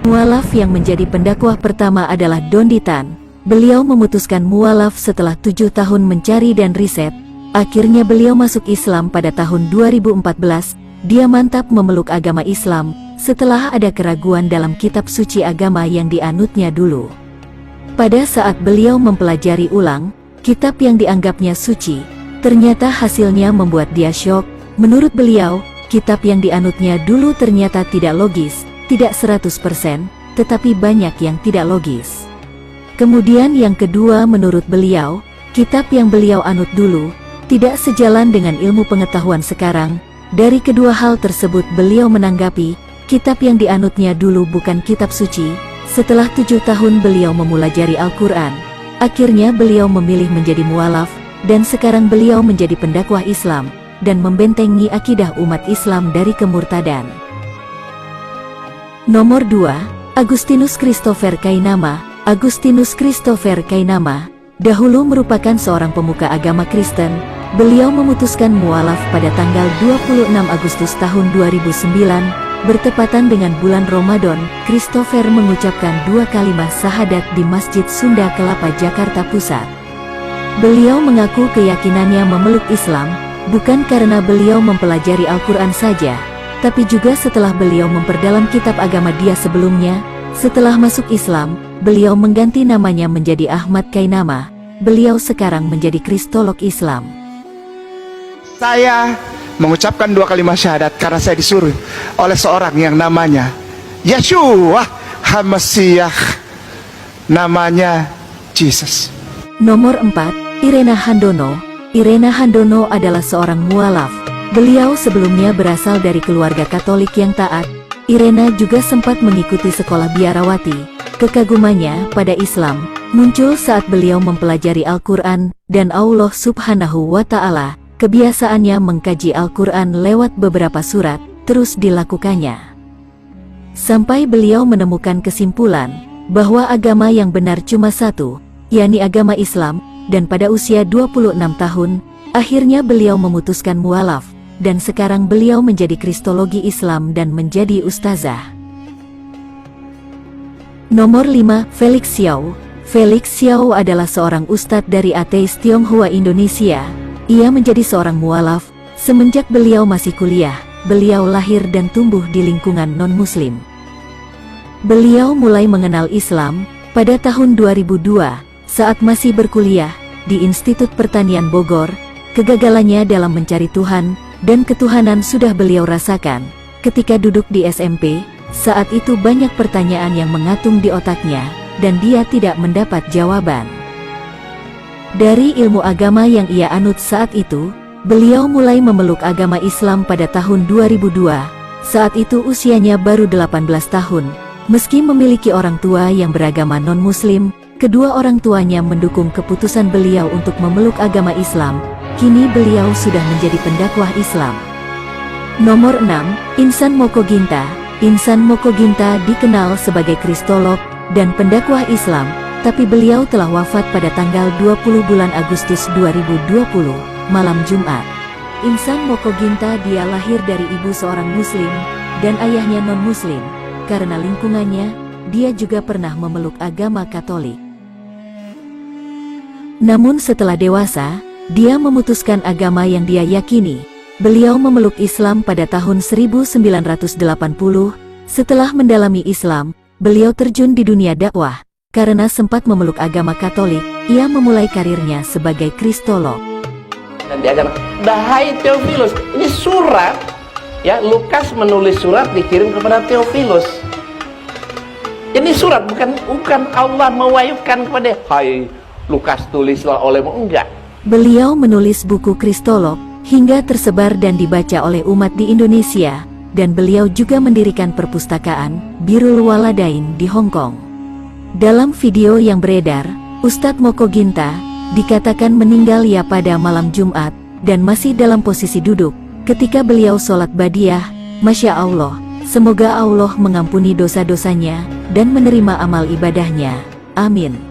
Mualaf yang menjadi pendakwah pertama adalah Dondi Tan. Beliau memutuskan mualaf setelah 7 tahun mencari dan riset. Akhirnya beliau masuk Islam pada tahun 2014. Dia mantap memeluk agama Islam setelah ada keraguan dalam kitab suci agama yang dianutnya dulu. Pada saat beliau mempelajari ulang kitab yang dianggapnya suci, ternyata hasilnya membuat dia syok. Menurut beliau, kitab yang dianutnya dulu ternyata tidak logis, tidak 100%, tetapi banyak yang tidak logis. Kemudian yang kedua, menurut beliau, kitab yang beliau anut dulu tidak sejalan dengan ilmu pengetahuan sekarang. Dari kedua hal tersebut beliau menanggapi, kitab yang dianutnya dulu bukan kitab suci. Setelah 7 tahun beliau mempelajari Al-Quran, akhirnya beliau memilih menjadi mualaf, dan sekarang beliau menjadi pendakwah Islam, dan membentengi akidah umat Islam dari kemurtadan. Nomor 2, Agustinus Christopher Kainama. Agustinus Christopher Kainama dahulu merupakan seorang pemuka agama Kristen. Beliau memutuskan mualaf pada tanggal 26 Agustus tahun 2009, bertepatan dengan bulan Ramadan. Christopher mengucapkan 2 kalimat syahadat di Masjid Sunda Kelapa, Jakarta Pusat. Beliau mengaku keyakinannya memeluk Islam, bukan karena beliau mempelajari Al-Quran saja, tapi juga setelah beliau memperdalam kitab agama dia sebelumnya. Setelah masuk Islam, beliau mengganti namanya menjadi Ahmad Kainama. Beliau sekarang menjadi kristolog Islam. Saya mengucapkan 2 kalimat syahadat karena saya disuruh oleh seorang yang namanya Yeshua HaMashiach, namanya Jesus. Nomor 4, Irena Handono. Irena Handono adalah seorang mualaf. Beliau sebelumnya berasal dari keluarga Katolik yang taat. Irena juga sempat mengikuti sekolah biarawati. Kekagumannya pada Islam muncul saat beliau mempelajari Al-Quran dan Allah Subhanahu wa Ta'ala. Kebiasaannya mengkaji Al-Quran lewat beberapa surat, terus dilakukannya. Sampai beliau menemukan kesimpulan bahwa agama yang benar cuma satu, yakni agama Islam, dan pada usia 26 tahun, akhirnya beliau memutuskan mualaf, dan sekarang beliau menjadi kristologi Islam dan menjadi ustazah. Nomor 5, Felix Xiao. Felix Xiao adalah seorang ustadz dari ateis Tionghoa Indonesia. Ia menjadi seorang mualaf semenjak beliau masih kuliah. Beliau lahir dan tumbuh di lingkungan non-muslim. Beliau mulai mengenal Islam pada tahun 2002 saat masih berkuliah di Institut Pertanian Bogor. Kegagalannya dalam mencari Tuhan dan ketuhanan sudah beliau rasakan ketika duduk di SMP. Saat itu banyak pertanyaan yang mengatung di otaknya dan dia tidak mendapat jawaban. Dari ilmu agama yang ia anut saat itu, beliau mulai memeluk agama Islam pada tahun 2002. Saat itu usianya baru 18 tahun. Meski memiliki orang tua yang beragama non-muslim, kedua orang tuanya mendukung keputusan beliau untuk memeluk agama Islam. Kini beliau sudah menjadi pendakwah Islam. Nomor 6, Insan Moko Ginta. Insan Moko Ginta dikenal sebagai kristolog dan pendakwah Islam, tapi beliau telah wafat pada tanggal 20 bulan Agustus 2020, malam Jumat. Insan Moko Ginta dia lahir dari ibu seorang muslim dan ayahnya non-muslim. Karena lingkungannya, dia juga pernah memeluk agama Katolik. Namun setelah dewasa, dia memutuskan agama yang dia yakini. Beliau memeluk Islam pada tahun 1980. Setelah mendalami Islam, beliau terjun di dunia dakwah. Karena sempat memeluk agama Katolik, ia memulai karirnya sebagai kristolog. Dan dia akan, "Dahai Theophilus," ini surat, ya, Lukas menulis surat dikirim kepada Theophilus. Ini surat, bukan Allah mewahyukan kepada, "Hai Lukas, tulislah olehmu," enggak. Beliau menulis buku kristolog hingga tersebar dan dibaca oleh umat di Indonesia, dan beliau juga mendirikan perpustakaan Birrul Walidain di Hong Kong. Dalam video yang beredar, Ustadz Moko Ginta dikatakan meninggal ya pada malam Jumat dan masih dalam posisi duduk ketika beliau sholat badiah. Masya Allah, semoga Allah mengampuni dosa-dosanya dan menerima amal ibadahnya. Amin.